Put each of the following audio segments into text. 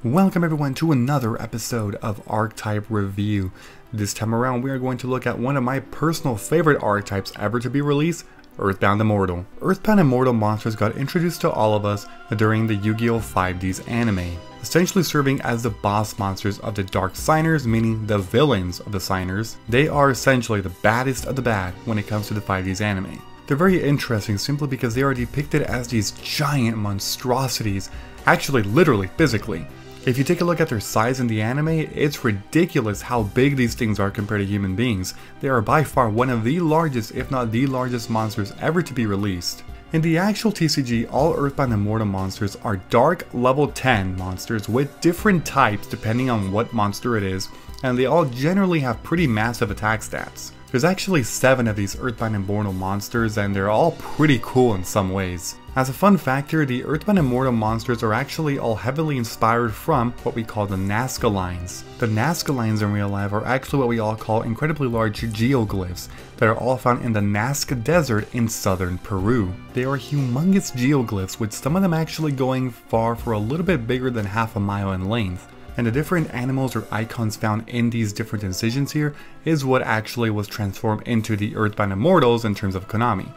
Welcome everyone to another episode of Archetype Review. This time around we are going to look at one of my personal favorite archetypes ever to be released, Earthbound Immortal. Earthbound Immortal monsters got introduced to all of us during the Yu-Gi-Oh! 5D's anime, essentially serving as the boss monsters of the Dark Signers, meaning the villains of the Signers. They are essentially the baddest of the bad when it comes to the 5D's anime. They're very interesting simply because they are depicted as these giant monstrosities, actually literally, physically. If you take a look at their size in the anime, it's ridiculous how big these things are compared to human beings. They are by far one of the largest, if not the largest monsters ever to be released. In the actual TCG, all Earthbound Immortal monsters are dark level 10 monsters with different types depending on what monster it is, and they all generally have pretty massive attack stats. There's actually 7 of these Earthbound Immortal monsters, and they're all pretty cool in some ways. As a fun factor, the Earthbound Immortal monsters are actually all heavily inspired from what we call the Nazca lines. The Nazca lines in real life are actually what we all call incredibly large geoglyphs that are all found in the Nazca Desert in southern Peru. They are humongous geoglyphs, with some of them actually going far for a little bit bigger than half a mile in length. And the different animals or icons found in these different incisions here is what actually was transformed into the Earthbound Immortals in terms of Konami.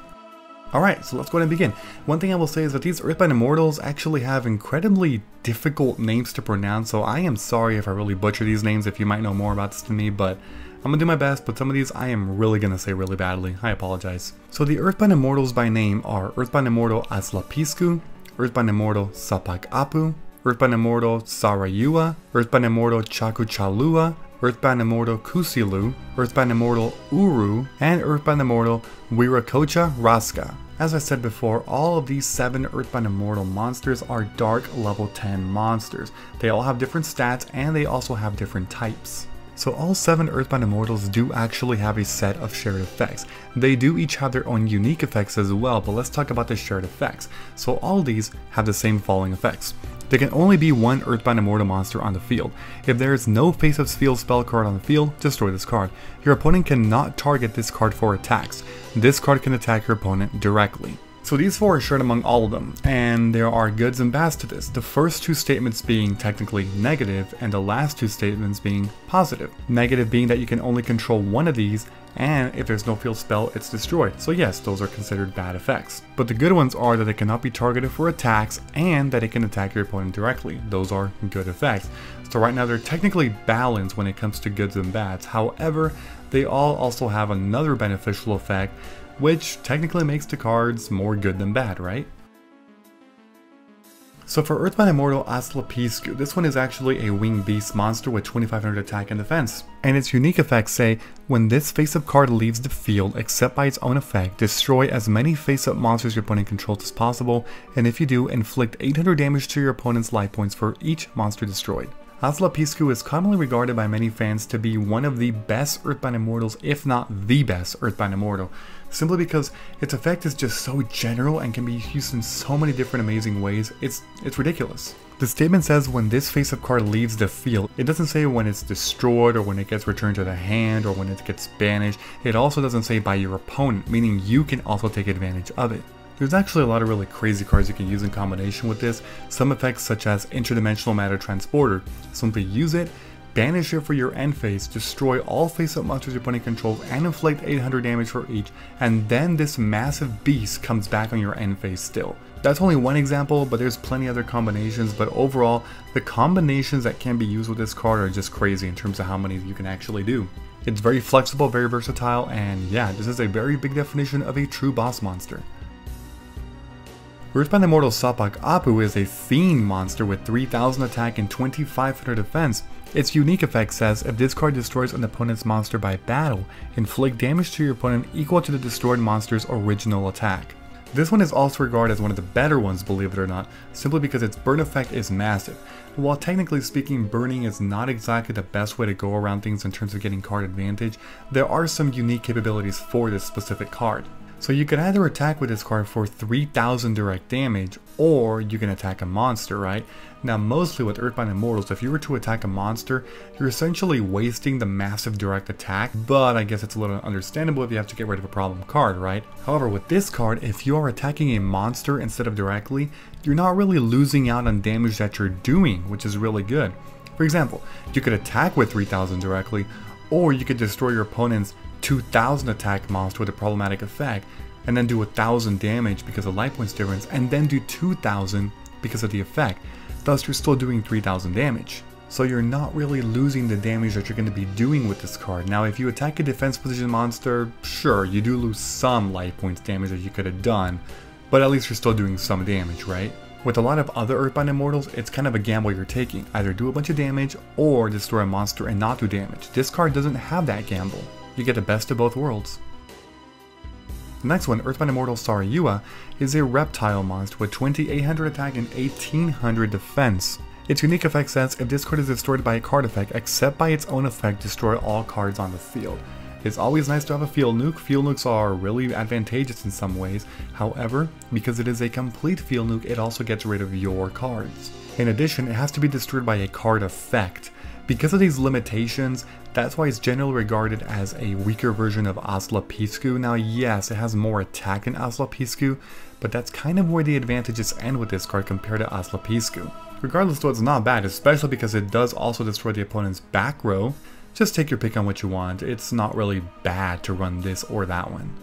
Alright, so let's go ahead and begin. One thing I will say is that these Earthbound Immortals actually have incredibly difficult names to pronounce, so I am sorry if I really butcher these names if you might know more about this than me, but I'm gonna do my best, but some of these I am really gonna say really badly. I apologize. So the Earthbound Immortals by name are Earthbound Immortal Aztlapiscu, Earthbound Immortal Sapak Apu, Earthbound Immortal Sarayua, Earthbound Immortal Chakuchalua, Earthbound Immortal Kusilu, Earthbound Immortal Uru, and Earthbound Immortal Wiracocha Raska. As I said before, all of these 7 Earthbound Immortal monsters are dark level 10 monsters. They all have different stats and they also have different types. So all 7 Earthbound Immortals do actually have a set of shared effects. They do each have their own unique effects as well, but let's talk about the shared effects. So all these have the same following effects. There can only be one Earthbound Immortal monster on the field. If there is no Face of Steel spell card on the field, destroy this card. Your opponent cannot target this card for attacks. This card can attack your opponent directly. So these 4 are shared among all of them, and there are goods and bads to this. The first 2 statements being technically negative, and the last 2 statements being positive. Negative being that you can only control one of these, and if there's no field spell, it's destroyed. So yes, those are considered bad effects. But the good ones are that it cannot be targeted for attacks, and that it can attack your opponent directly. Those are good effects. So right now they're technically balanced when it comes to goods and bads. However, they all also have another beneficial effect, which technically makes the cards more good than bad, right? So for Earthbound Immortal Aztlapiscu, this one is actually a winged beast monster with 2500 attack and defense. And its unique effects say, when this face-up card leaves the field, except by its own effect, destroy as many face-up monsters your opponent controls as possible, and if you do, inflict 800 damage to your opponent's life points for each monster destroyed. Aztlapiscu is commonly regarded by many fans to be one of the best Earthbound Immortals, if not the best Earthbound Immortal, simply because its effect is just so general and can be used in so many different amazing ways. It's ridiculous. The statement says when this face-up card leaves the field. It doesn't say when it's destroyed or when it gets returned to the hand or when it gets banished. It also doesn't say by your opponent, meaning you can also take advantage of it. There's actually a lot of really crazy cards you can use in combination with this. Some effects such as Interdimensional Matter Transporter. Simply use it, banish it for your end phase, destroy all face-up monsters your opponent controls, and inflict 800 damage for each, and then this massive beast comes back on your end phase still. That's only one example, but there's plenty other combinations, but overall, the combinations that can be used with this card are just crazy in terms of how many you can actually do. It's very flexible, very versatile, and yeah, this is a very big definition of a true boss monster. Earthbound Immortal Sapak Apu is a fiend monster with 3000 attack and 2500 defense. Its unique effect says, if this card destroys an opponent's monster by battle, inflict damage to your opponent equal to the destroyed monster's original attack. This one is also regarded as one of the better ones, believe it or not, simply because its burn effect is massive. While technically speaking, burning is not exactly the best way to go around things in terms of getting card advantage, there are some unique capabilities for this specific card. So you can either attack with this card for 3000 direct damage, or you can attack a monster, right? Now mostly with Earthbound Immortals, if you were to attack a monster, you're essentially wasting the massive direct attack, but I guess it's a little understandable if you have to get rid of a problem card, right? However, with this card, if you are attacking a monster instead of directly, you're not really losing out on damage that you're doing, which is really good. For example, you could attack with 3000 directly, or you could destroy your opponent's 2000 attack monster with a problematic effect, and then do 1000 damage because of life points difference, and then do 2000 because of the effect. Thus you're still doing 3000 damage. So you're not really losing the damage that you're going to be doing with this card. Now if you attack a defense position monster, sure, you do lose some life points damage that you could have done, but at least you're still doing some damage, right? With a lot of other Earthbound Immortals, it's kind of a gamble you're taking. Either do a bunch of damage, or destroy a monster and not do damage. This card doesn't have that gamble. You get the best of both worlds. The next one, Earthbound Immortal Sariua, is a reptile monster with 2800 attack and 1800 defense. Its unique effect says, if this card is destroyed by a card effect, except by its own effect, destroy all cards on the field. It's always nice to have a field nuke. Field nukes are really advantageous in some ways. However, because it is a complete field nuke, it also gets rid of your cards. In addition, it has to be destroyed by a card effect. Because of these limitations, that's why it's generally regarded as a weaker version of Asclepioscus. Now yes, it has more attack than Asclepioscus, but that's kind of where the advantages end with this card compared to Asclepioscus. Regardless though, it's not bad, especially because it does also destroy the opponent's back row. Just take your pick on what you want, it's not really bad to run this or that one.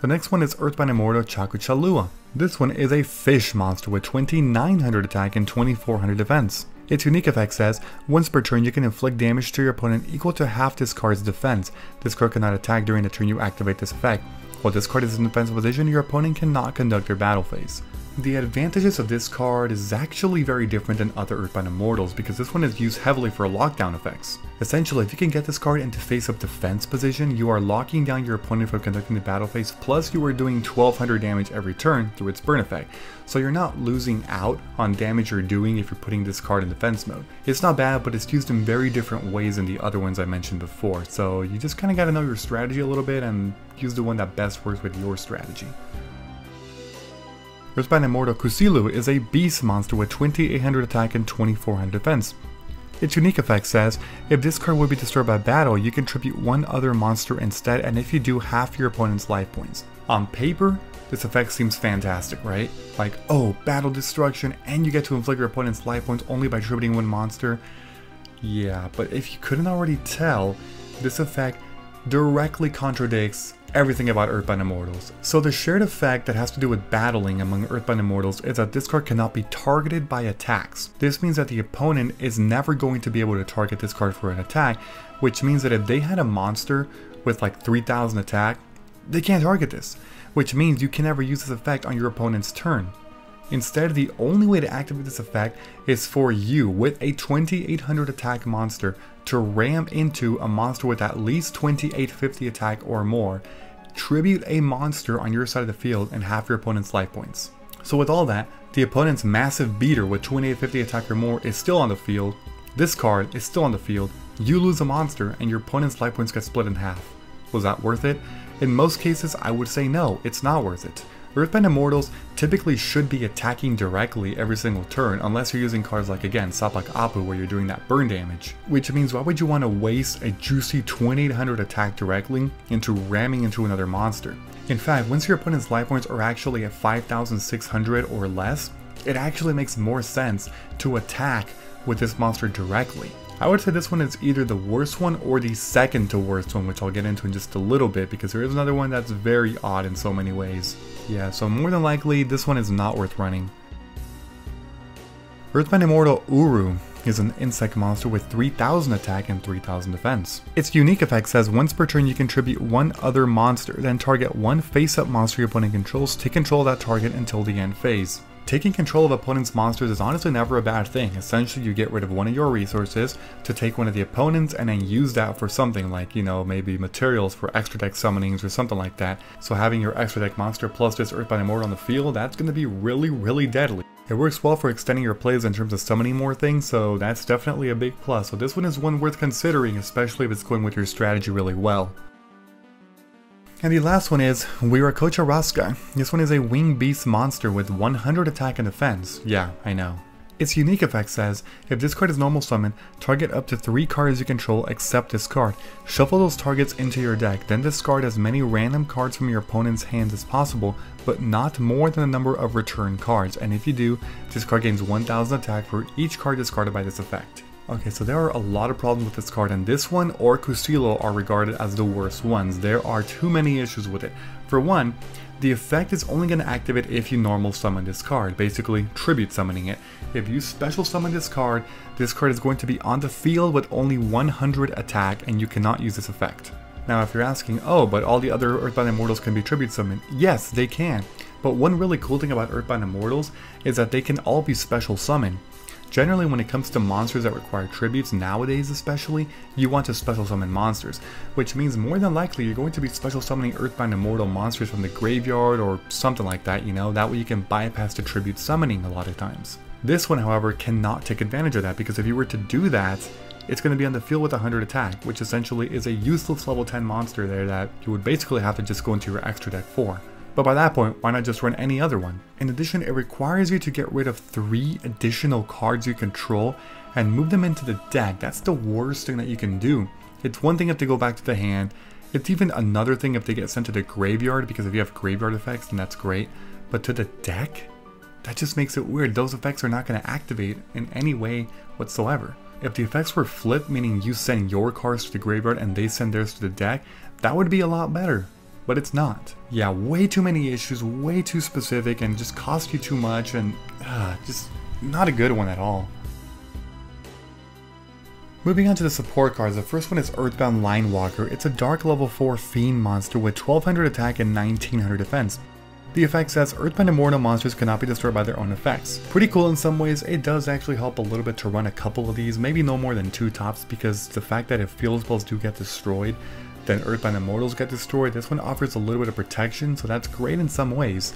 The next one is Earthbound Immortal Chakuchalua. This one is a fish monster with 2900 attack and 2400 defense. Its unique effect says, once per turn you can inflict damage to your opponent equal to half this card's defense. This card cannot attack during the turn you activate this effect. While this card is in defensive position, your opponent cannot conduct their battle phase. The advantages of this card is actually very different than other Earthbound Immortals because this one is used heavily for lockdown effects. Essentially, if you can get this card into face-up defense position, you are locking down your opponent from conducting the battle phase, plus you are doing 1200 damage every turn through its burn effect. So you're not losing out on damage you're doing if you're putting this card in defense mode. It's not bad, but it's used in very different ways than the other ones I mentioned before, so you just kind of got to know your strategy a little bit and use the one that best works with your strategy. Earthbound Immortal Kusilo is a beast monster with 2800 attack and 2400 defense. Its unique effect says, if this card would be destroyed by battle, you can tribute one other monster instead, and if you do, half your opponent's life points. On paper, this effect seems fantastic, right? Like, oh, battle destruction, and you get to inflict your opponent's life points only by tributing one monster. Yeah, but if you couldn't already tell, this effect directly contradicts everything about Earthbound Immortals. So the shared effect that has to do with battling among Earthbound Immortals is that this card cannot be targeted by attacks. This means that the opponent is never going to be able to target this card for an attack, which means that if they had a monster with like 3000 attack, they can't target this, which means you can never use this effect on your opponent's turn. Instead, the only way to activate this effect is for you, with a 2800 attack monster, to ram into a monster with at least 2850 attack or more, tribute a monster on your side of the field, and half your opponent's life points. So with all that, the opponent's massive beater with 2850 attack or more is still on the field, this card is still on the field, you lose a monster, and your opponent's life points get split in half. Was that worth it? In most cases, I would say no, it's not worth it. Earthbound Immortals typically should be attacking directly every single turn unless you're using cards like, again, Saplak Apu where you're doing that burn damage. Which means why would you want to waste a juicy 2800 attack directly into ramming into another monster? In fact, once your opponent's life points are actually at 5600 or less, it actually makes more sense to attack with this monster directly. I would say this one is either the worst one or the second to worst one, which I'll get into in just a little bit because there is another one that's very odd in so many ways. Yeah, so more than likely this one is not worth running. Earthbound Immortal Uru is an insect monster with 3000 attack and 3000 defense. Its unique effect says once per turn you can tribute one other monster, then target one face-up monster your opponent controls, take control of that target until the end phase. Taking control of opponent's monsters is honestly never a bad thing. Essentially you get rid of one of your resources to take one of the opponents and then use that for something like, you know, maybe materials for extra deck summonings or something like that. So having your extra deck monster plus this Earthbound Immortal on the field, that's going to be really deadly. It works well for extending your plays in terms of summoning more things, so that's definitely a big plus. So this one is one worth considering, especially if it's going with your strategy really well. And the last one is Wiracocha Rasca. This one is a winged beast monster with 100 attack and defense. Yeah, I know. Its unique effect says, if this card is normal summon, target up to 3 cards you control except this card. Shuffle those targets into your deck, then discard as many random cards from your opponent's hands as possible, but not more than the number of return cards, and if you do, this card gains 1000 attack for each card discarded by this effect. Okay, so there are a lot of problems with this card, and this one or Kusilo are regarded as the worst ones. There are too many issues with it. For one, the effect is only going to activate if you normal summon this card, basically tribute summoning it. If you special summon this card is going to be on the field with only 100 attack and you cannot use this effect. Now if you're asking, oh, but all the other Earthbound Immortals can be tribute summoned, yes, they can. But one really cool thing about Earthbound Immortals is that they can all be special summoned. Generally, when it comes to monsters that require tributes, nowadays especially, you want to special summon monsters, which means more than likely you're going to be special summoning Earthbound Immortal monsters from the graveyard or something like that, you know, that way you can bypass the tribute summoning a lot of times. This one, however, cannot take advantage of that, because if you were to do that, it's going to be on the field with 100 attack, which essentially is a useless level 10 monster there that you would basically have to just go into your extra deck for. But by that point, why not just run any other one? In addition, it requires you to get rid of 3 additional cards you control and move them into the deck. That's the worst thing that you can do. It's one thing if they go back to the hand. It's even another thing if they get sent to the graveyard, because if you have graveyard effects, then that's great. But to the deck? That just makes it weird. Those effects are not going to activate in any way whatsoever. If the effects were flipped, meaning you send your cards to the graveyard and they send theirs to the deck, that would be a lot better. But it's not. Yeah, way too many issues, way too specific, and just cost you too much, and just not a good one at all. Moving on to the support cards, the first one is Earthbound Linewalker. It's a dark level 4 fiend monster with 1200 attack and 1900 defense. The effect says Earthbound Immortal monsters cannot be destroyed by their own effects. Pretty cool in some ways. It does actually help a little bit to run a couple of these, maybe no more than 2 tops, because the fact that if field spells do get destroyed, then Earthbound Immortals get destroyed. This one offers a little bit of protection, so that's great in some ways.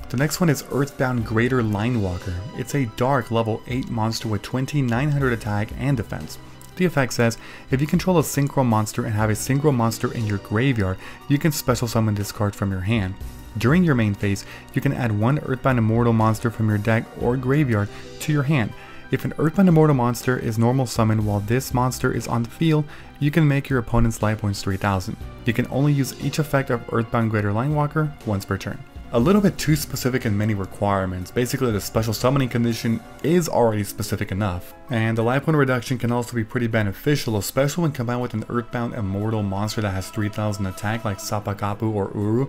The next one is Earthbound Greater Linewalker. It's a dark level 8 monster with 2900 attack and defense. The effect says, if you control a synchro monster and have a synchro monster in your graveyard, you can special summon this card from your hand. During your main phase, you can add 1 Earthbound Immortal monster from your deck or graveyard to your hand. If an Earthbound Immortal monster is normal summoned while this monster is on the field, you can make your opponent's life points 3000. You can only use each effect of Earthbound Greater Linewalker once per turn. A little bit too specific in many requirements. Basically, the special summoning condition is already specific enough. And the life point reduction can also be pretty beneficial, especially when combined with an Earthbound Immortal monster that has 3000 attack like Sapakapu or Uru,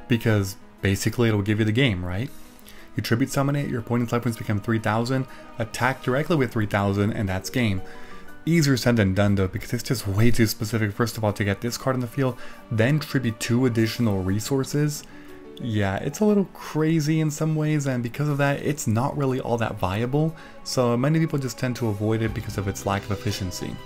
because basically it'll give you the game, right? You tribute summon it, your opponent's life points become 3000, attack directly with 3000, and that's game. Easier said than done though, because it's just way too specific, first of all, to get this card on the field, then tribute 2 additional resources. Yeah, it's a little crazy in some ways, and because of that, it's not really all that viable, so many people just tend to avoid it because of its lack of efficiency.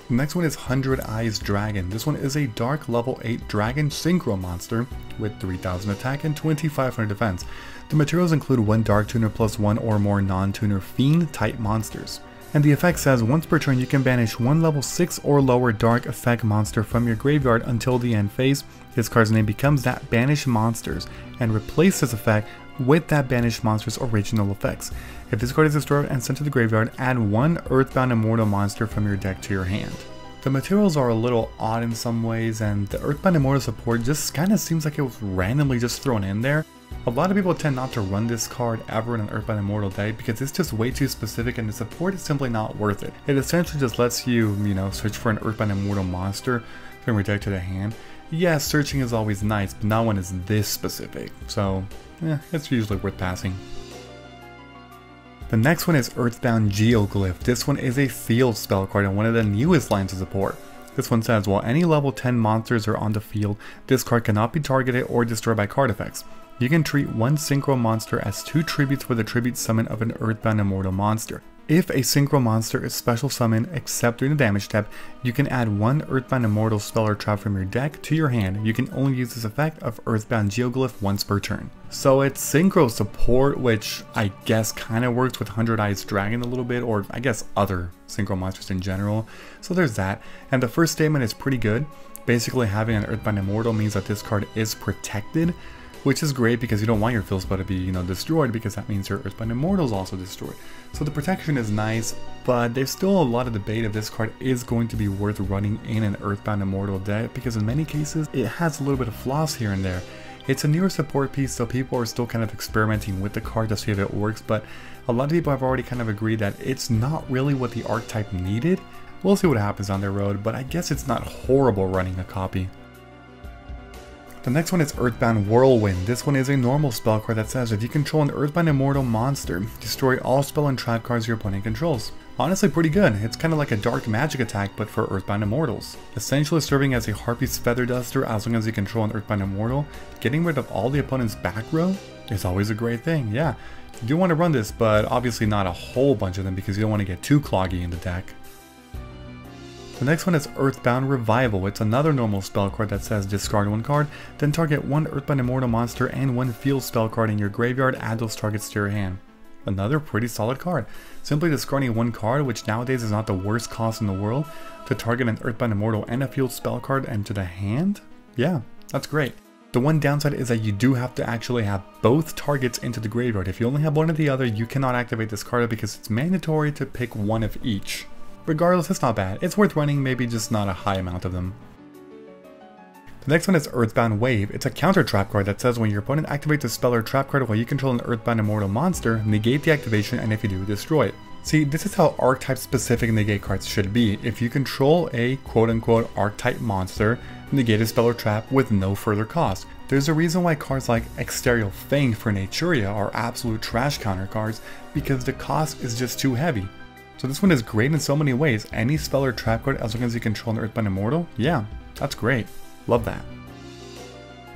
The next one is 100 Eyes Dragon. This one is a dark level 8 dragon synchro monster with 3000 attack and 2500 defense. The materials include 1 Dark Tuner plus 1 or more non-tuner fiend type monsters. And the effect says once per turn you can banish 1 level 6 or lower dark effect monster from your graveyard until the end phase. This card's name becomes that banished monsters and replace this effect with that banished monster's original effects. If this card is destroyed and sent to the graveyard, add 1 Earthbound Immortal monster from your deck to your hand. The materials are a little odd in some ways, and the Earthbound Immortal support just kinda seems like it was randomly just thrown in there. A lot of people tend not to run this card ever in an Earthbound Immortal deck because it's just way too specific and the support is simply not worth it. It essentially just lets you, search for an Earthbound Immortal monster from your deck to the hand. Yes, searching is always nice, but not when it's this specific, so it's usually worth passing. The next one is Earthbound Geoglyph. This one is a field spell card and one of the newest lines of support. This one says, while any level 10 monsters are on the field, this card cannot be targeted or destroyed by card effects. You can treat 1 synchro monster as 2 tributes with a tribute summon of an Earthbound Immortal monster. If a synchro monster is special summoned except during the damage step, you can add 1 Earthbound Immortal spell or trap from your deck to your hand. You can only use this effect of Earthbound Geoglyph once per turn. So it's synchro support, which I guess kind of works with 100 Eyes Dragon a little bit, or I guess other synchro monsters in general. So there's that. And the first statement is pretty good. Basically, having an Earthbound Immortal means that this card is protected, which is great because you don't want your field spell to be, destroyed, because that means your Earthbound Immortal is also destroyed. So the protection is nice, but there's still a lot of debate if this card is going to be worth running in an Earthbound Immortal deck, because in many cases it has a little bit of flaws here and there. It's a newer support piece, so people are still kind of experimenting with the card to see if it works, but a lot of people have already kind of agreed that it's not really what the archetype needed. We'll see what happens on the road, but I guess it's not horrible running a copy. The next one is Earthbound Whirlwind. This one is a normal spell card that says if you control an Earthbound Immortal monster, destroy all spell and trap cards your opponent controls. Honestly pretty good. It's kind of like a dark magic attack but for Earthbound Immortals. Essentially serving as a Harpy's Feather Duster as long as you control an Earthbound Immortal, getting rid of all the opponent's back row is always a great thing, yeah. You do want to run this, but obviously not a whole bunch of them because you don't want to get too cloggy in the deck. The next one is Earthbound Revival. It's another normal spell card that says discard one card, then target one Earthbound Immortal monster and one field spell card in your graveyard, add those targets to your hand. Another pretty solid card. Simply discarding one card, which nowadays is not the worst cost in the world, to target an Earthbound Immortal and a field spell card into the hand? Yeah, that's great. The one downside is that you do have to actually have both targets into the graveyard. If you only have one or the other, you cannot activate this card because it's mandatory to pick one of each. Regardless, it's not bad. It's worth running, maybe just not a high amount of them. The next one is Earthbound Wave. It's a counter trap card that says when your opponent activates a spell or trap card while you control an Earthbound Immortal monster, negate the activation, and if you do, destroy it. See, this is how archetype specific negate cards should be. If you control a quote-unquote archetype monster, negate a spell or trap with no further cost. There's a reason why cards like Exterial Fang for Naturia are absolute trash counter cards, because the cost is just too heavy. So this one is great in so many ways. Any spell or trap card as long as you control an Earthbound Immortal, yeah, that's great. Love that.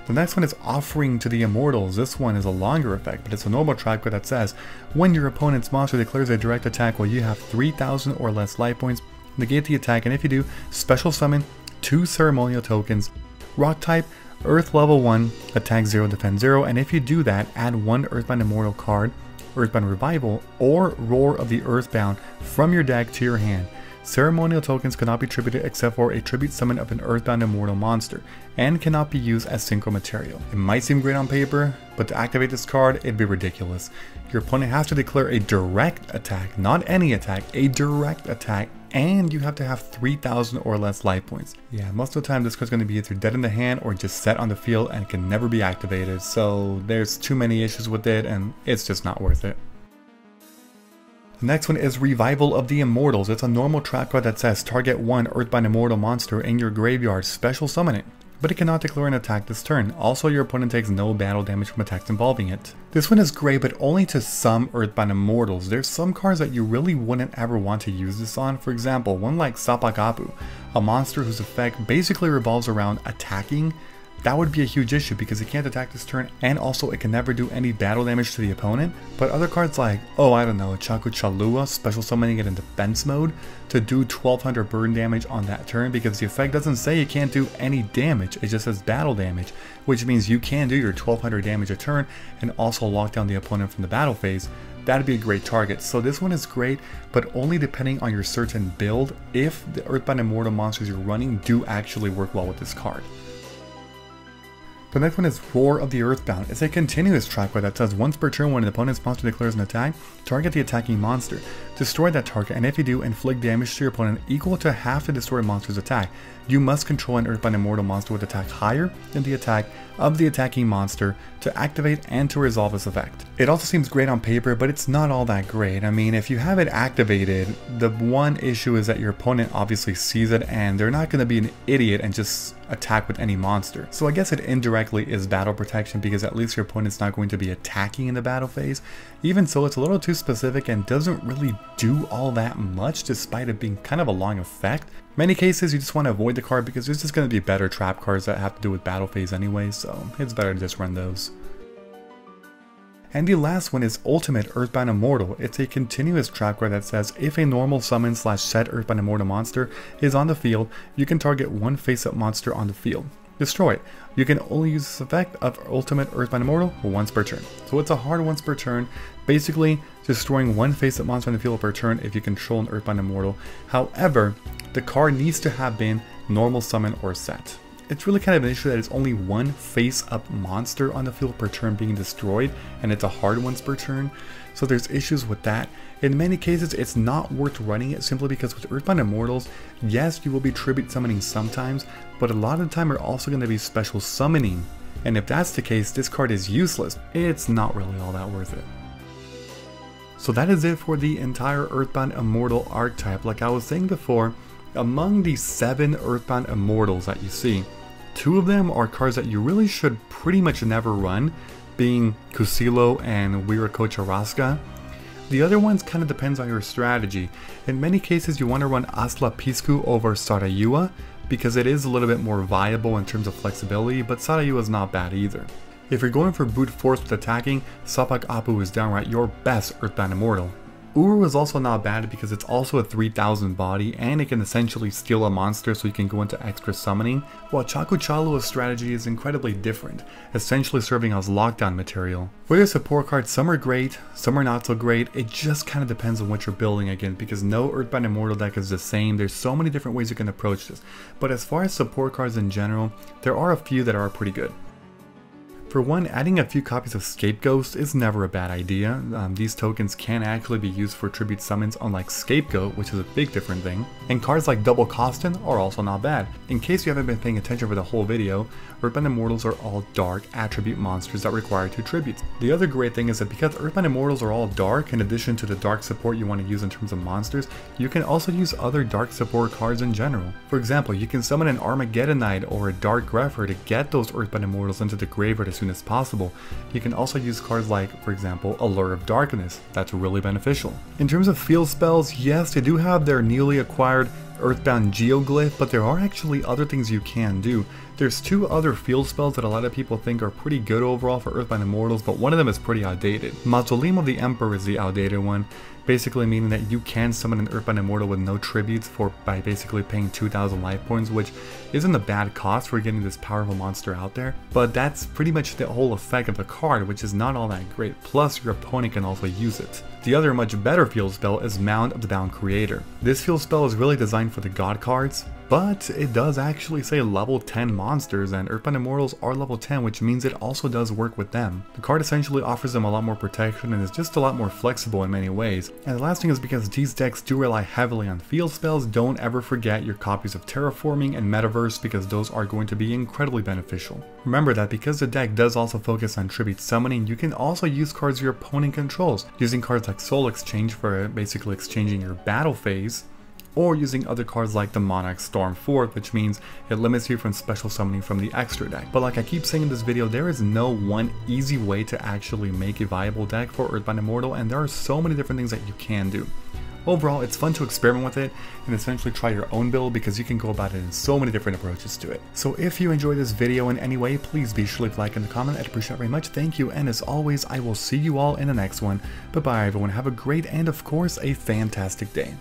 The next one is Offering to the Immortals. This one is a longer effect, but it's a normal trap card that says, when your opponent's monster declares a direct attack while you have 3,000 or less life points, negate the attack, and if you do, special summon 2 ceremonial tokens. Rock type, Earth level 1, attack 0, defend 0, and if you do that, add 1 Earthbound Immortal card, Earthbound Revival, or Roar of the Earthbound from your deck to your hand. Ceremonial tokens cannot be tributed except for a tribute summon of an Earthbound Immortal monster, and cannot be used as synchro material. It might seem great on paper, but to activate this card, it'd be ridiculous. Your opponent has to declare a direct attack, not any attack, a direct attack, and you have to have 3,000 or less life points. Yeah, most of the time this card's going to be either dead in the hand or just set on the field and can never be activated, so there's too many issues with it and it's just not worth it. The next one is Revival of the Immortals. It's a normal trap card that says target one Earthbound Immortal monster in your graveyard, special summon it, but it cannot declare an attack this turn. Also, your opponent takes no battle damage from attacks involving it. This one is great, but only to some Earthbound Immortals. There's some cards that you really wouldn't ever want to use this on. For example, one like Sapakapu, a monster whose effect basically revolves around attacking. That would be a huge issue because it can't attack this turn, and also it can never do any battle damage to the opponent. But other cards like, I don't know, Chaku Chalua, special summoning it in defense mode to do 1200 burn damage on that turn, because the effect doesn't say you can't do any damage, it just says battle damage, which means you can do your 1200 damage a turn and also lock down the opponent from the battle phase. That'd be a great target. So this one is great, but only depending on your certain build, if the Earthbound Immortal monsters you're running do actually work well with this card. The next one is Roar of the Earthbound. It's a continuous trap card that says once per turn when an opponent's monster declares an attack, target the attacking monster. Destroy that target, and if you do, inflict damage to your opponent equal to half the destroyed monster's attack. You must control an Earthbound Immortal monster with attack higher than the attack of the attacking monster to activate and to resolve this effect. It also seems great on paper, but it's not all that great. I mean, if you have it activated, the one issue is that your opponent obviously sees it and they're not going to be an idiot and just attack with any monster. So I guess it indirectly is battle protection because at least your opponent's not going to be attacking in the battle phase. Even so, it's a little too specific and doesn't really do all that much despite it being kind of a long effect. In many cases, you just want to avoid the card because there's just going to be better trap cards that have to do with battle phase anyway, so it's better to just run those. And the last one is Ultimate Earthbound Immortal. It's a continuous trap card that says if a normal summon / set Earthbound Immortal monster is on the field, you can target one face-up monster on the field. Destroy it. You can only use this effect of Ultimate Earthbound Immortal once per turn. So it's a hard once per turn, basically destroying one face-up monster on the field per turn if you control an Earthbound Immortal. However, the card needs to have been normal summon or set. It's really kind of an issue that it's only one face-up monster on the field per turn being destroyed, and it's a hard once per turn, so there's issues with that. In many cases, it's not worth running it simply because with Earthbound Immortals, yes, you will be tribute summoning sometimes, but a lot of the time you're also going to be special summoning, and if that's the case, this card is useless. It's not really all that worth it. So that is it for the entire Earthbound Immortal archetype. Like I was saying before, among the 7 Earthbound Immortals that you see, 2 of them are cards that you really should pretty much never run, being Kusilo and Wiracocha Rasca. The other ones kind of depends on your strategy. In many cases you want to run Asclepiscu over Sarayua because it is a little bit more viable in terms of flexibility, but Sarayua is not bad either. If you're going for brute force with attacking, Sapak Apu is downright your best Earthbound Immortal. Uru is also not bad because it's also a 3000 body and it can essentially steal a monster so you can go into extra summoning, while Chaku Chalua's strategy is incredibly different, essentially serving as lockdown material. For your support cards, some are great, some are not so great. It just kind of depends on what you're building again, because no Earthbound Immortal deck is the same. There's so many different ways you can approach this, but as far as support cards in general, there are a few that are pretty good. For one, adding a few copies of Scapegoat is never a bad idea. These tokens can actually be used for tribute summons, unlike Scapegoat, which is a big different thing. And cards like Double Costin are also not bad. In case you haven't been paying attention for the whole video, Earthbound Immortals are all dark attribute monsters that require 2 tributes. The other great thing is that because Earthbound Immortals are all dark, in addition to the dark support you want to use in terms of monsters, you can also use other dark support cards in general. For example, you can summon an Armageddonite or a Dark Grepher to get those Earthbound Immortals into the graveyard as soon as possible. You can also use cards like, for example, Allure of Darkness. That's really beneficial. In terms of field spells, yes, they do have their newly acquired Earthbound Geoglyph, but there are actually other things you can do. There's 2 other field spells that a lot of people think are pretty good overall for Earthbound Immortals, but one of them is pretty outdated. Mausoleum of the Emperor is the outdated one, basically meaning that you can summon an Earthbound Immortal with no tributes by basically paying 2000 life points, which isn't a bad cost for getting this powerful monster out there, but that's pretty much the whole effect of the card, which is not all that great, plus your opponent can also use it. The other much better field spell is Mound of the Bound Creator. This field spell is really designed for the god cards, but it does actually say level 10 monsters, and Earthbound Immortals are level 10, which means it also does work with them. The card essentially offers them a lot more protection and is just a lot more flexible in many ways. And the last thing is, because these decks do rely heavily on field spells, don't ever forget your copies of Terraforming and Metaverse, because those are going to be incredibly beneficial. Remember that because the deck does also focus on tribute summoning, you can also use cards your opponent controls, using cards like Soul Exchange for basically exchanging your battle phase, or using other cards like the Monarch Storm 4, which means it limits you from special summoning from the extra deck. But like I keep saying in this video, there is no one easy way to actually make a viable deck for Earthbound Immortal, and there are so many different things that you can do. Overall, it's fun to experiment with it and essentially try your own build, because you can go about it in so many different approaches to it. So if you enjoyed this video in any way, please be sure to leave a like and a comment. I'd appreciate it very much. Thank you, and as always, I will see you all in the next one. Bye bye everyone, have a great and of course a fantastic day.